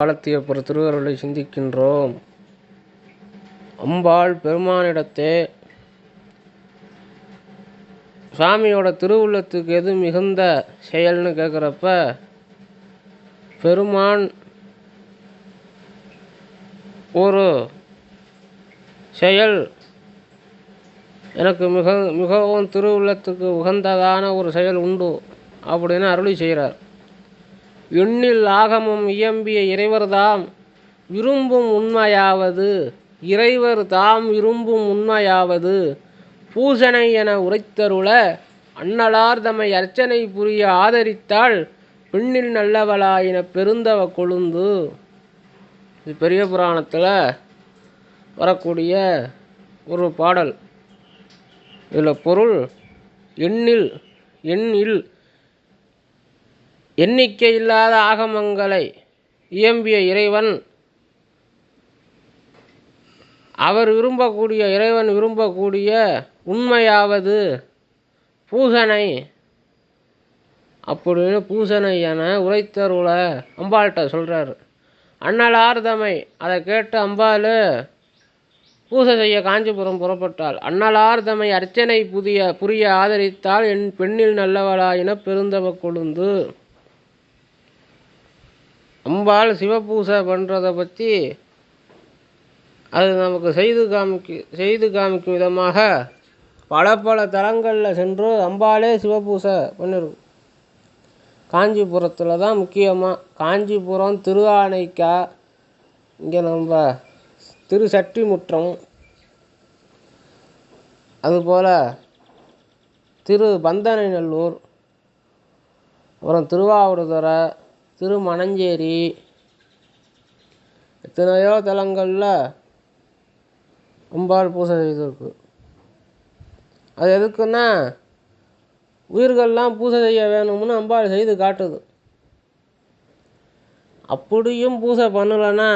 காலத்தியப்புற திருவருளை சிந்திக்கின்றோம். அம்பாள் பெருமானிடத்தே சாமியோட திருவுள்ளத்துக்கு எது மிகுந்த செயல்னு கேட்குறப்ப, பெருமான் ஒரு செயல் எனக்கு மிகவும் திருவுள்ளத்துக்கு உகந்ததான ஒரு செயல் உண்டு அப்படின்னு அருளி செய்கிறார். எண்ணில் ஆகமம் இயம்பிய இறைவர்தாம் விரும்பும் உண்மையாவது, இறைவர் தாம் விரும்பும் உண்மையாவது பூசனை என உரைத்தருள அண்ணலார் தம்மை அர்ச்சனை புரிய ஆதரித்தாள் பெண்ணில் நல்லவளாயின பெருந்தவ கொழுந்து. இது பெரிய புராணத்தில் வரக்கூடிய ஒரு பாடல். இதில் பொருள், எண்ணில் எண்ணிக்கை இல்லாத ஆகமங்களை இயம்பிய இறைவன், இறைவன் விரும்பக்கூடிய உண்மையாவது பூசனை அப்படின்னு பூசனை என உரைத்தருள அம்பாள்கிட்ட சொல்கிறாரு. அண்ணலார் தம்மை, அதை கேட்டு அம்பாள் பூசை செய்ய காஞ்சிபுரம் புறப்பட்டாள். அண்ணலார் தம்மை அர்ச்சனை புரிய ஆதரித்தால் என் பெண்ணில் நல்லவளாயின பெருந்தவ கொழுந்து. அம்பாள் சிவபூசை பண்ணுறதை பற்றி அது நமக்கு செய்து காமிக்கும் விதமாக பல தலங்களில் சென்று அம்பாளே சிவபூசை பண்ணிருக்கு. காஞ்சிபுரத்தில் தான் முக்கியமாக, காஞ்சிபுரம், திருஆனைக்கா, இங்கே நம்ம திருச்சட்டிமுற்றம், அதுபோல் திருபந்தனைநல்லூர், அப்புறம் திருவாவடுதுறை, திருமணஞ்சேரி, எத்தனையோ தலங்களில் அம்பாள் பூசை செய்திருக்கு. அது எதுக்குன்னா, உயிர்கள்லாம் பூசை செய்ய வேணும்னு அம்பாள் செய்து காட்டுது. அப்படியும் பூசை பண்ணலைன்னா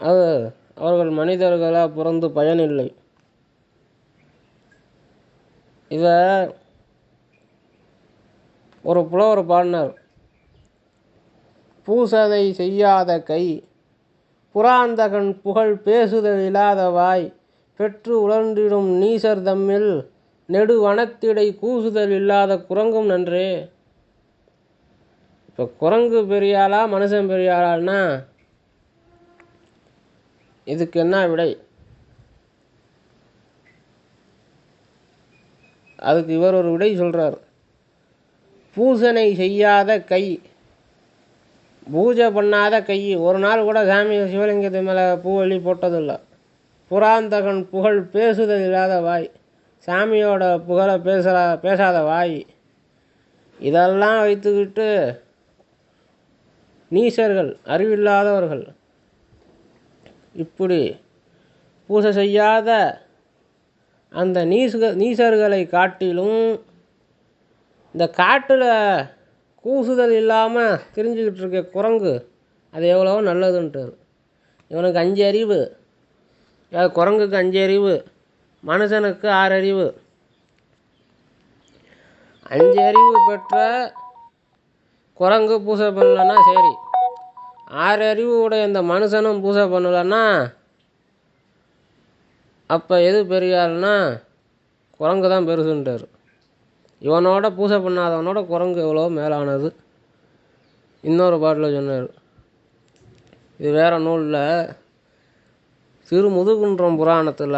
அது அவர்கள் மனிதர்களாக பிறந்து பயனில்லை. இதை ஒரு புலவர் பாடினார். பூசதை செய்யாத கை, புராந்தகன் புகழ் பேசுதல் இல்லாத வாய், பெற்று உழன்றிடும் நீசர் தம்மில் நெடு வனத்திடை கூசுதல் இல்லாத குரங்கும் நன்றே. இப்போ குரங்கு பெரியாளா மனுஷன் பெரியாளான்னா இதுக்கு என்ன விடை? அதுக்கு இவர் ஒரு விடை சொல்கிறார். பூசனை செய்யாத கை, பூஜை பண்ணாத கை, ஒரு நாள் கூட சாமி சிவலிங்கத்து மேலே பூவெளி போட்டதில்லை. புராந்தகன் புகழ் பேசுதல் இல்லாத வாய், சாமியோட புகழை பேசாத வாய், இதெல்லாம் வைத்துக்கிட்டு நீசர்கள், அறிவில்லாதவர்கள், இப்படி பூசை செய்யாத அந்த நீசர்களை காட்டிலும் இந்த காட்டில் கூசுதல் இல்லாமல் தெரிஞ்சுக்கிட்டு இருக்க குரங்கு அது எவ்வளவோ நல்லதுன்ட்டார். இவனுக்கு 5 அறிவு, குரங்குக்கு 5 அறிவு, மனுஷனுக்கு 6 அறிவு. 5 அறிவு பெற்ற குரங்கு பூசை பண்ணலன்னா சரி, 6 அறிவு உடைய இந்த மனுஷனும் பூசை பண்ணலைன்னா அப்போ எது பெரியாள்னா குரங்கு தான் பெருசுன்ட்டார். இவனோட பூசை பண்ணாதவனோட குரங்கு எவ்வளோ மேலானது. இன்னொரு பாட்டில் சொன்னார். இது வேறு நூலில், திருமுதுகுன்றம் புராணத்தில்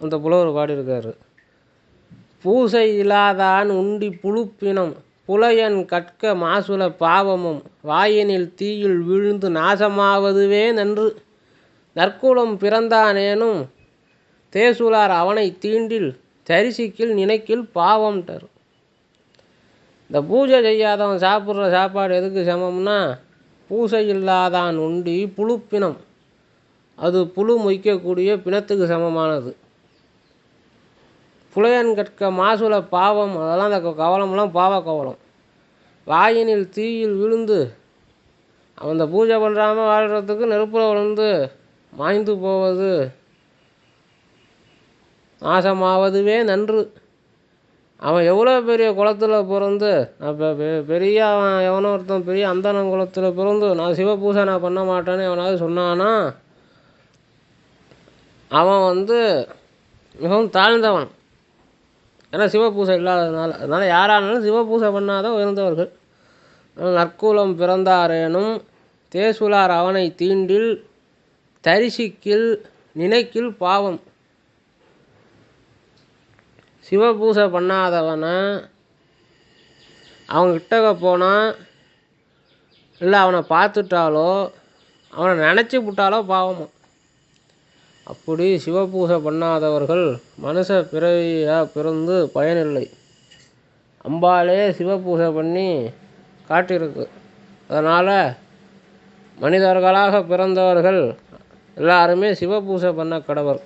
அந்த புலவர் பாடியிருக்காரு. பூசை இல்லாதான் உண்டி புழுப்பினம், புலையன் கற்க மாசுல பாவமும், வாயினில் தீயில் விழுந்து நாசமாவதுவே நன்று, நற்குலம் பிறந்தானேனும் தேசுலார் அவனை தீண்டில் தரிசிக்கில் நினைக்கில் பாவம்ட்டார். இந்த பூஜை செய்யாதவன் சாப்பிட்ற சாப்பாடு எதுக்கு சமம்னா, பூசை இல்லாதான் உண்டி புழுப்பினம், அது புழு மொய்க்கக்கூடிய பிணத்துக்கு சமமானது. புலையன் கற்க மாசுல பாவம், அதெல்லாம் அந்த கவலம்லாம் பாவ கவலம். வாயினில் தீயில் விழுந்து, அவன் இந்த பூஜை பண்ணுறாமல் வாழ்கிறதுக்கு நெருப்புல விழுந்து மாய்ந்து போவது, நாசமாவதுவே நன்று, அவன் எவ்வளோ பெரிய குளத்துல பிறந்து அப்போ பெரிய அவன் எவனோ ஒருத்தன் பெரிய அந்தணன் குளத்துல பிறந்து நான் சிவ பூஜை நான் பண்ண மாட்டேன்னு எவனாவது சொன்னானா அவன் வந்து மிகவும் தாழ்ந்தவன். ஏன்னா சிவ பூஜை இல்லாததுனால. அதனால் யாரானாலும் சிவ பூஜை பண்ணாதான் உயர்ந்தவர்கள். நற்குலம் பிறந்தாரேனும் தேசுலார் அவனை தீண்டில் தரிசிக்கில் நினைக்கில் பாவம். சிவபூசை பண்ணாதவனை அவன்கிட்ட போனால் இல்லை அவனை பார்த்துட்டாலோ அவனை நினச்சி விட்டாலோ பாவமா. அப்படி சிவபூசை பண்ணாதவர்கள் மனுஷ பிறவியாக பிறந்து பயனில்லை. அம்பாலே சிவபூசை பண்ணி காட்டியிருக்கு. அதனால் மனிதர்களாக பிறந்தவர்கள் எல்லாருமே சிவபூசை பண்ண கடவர்.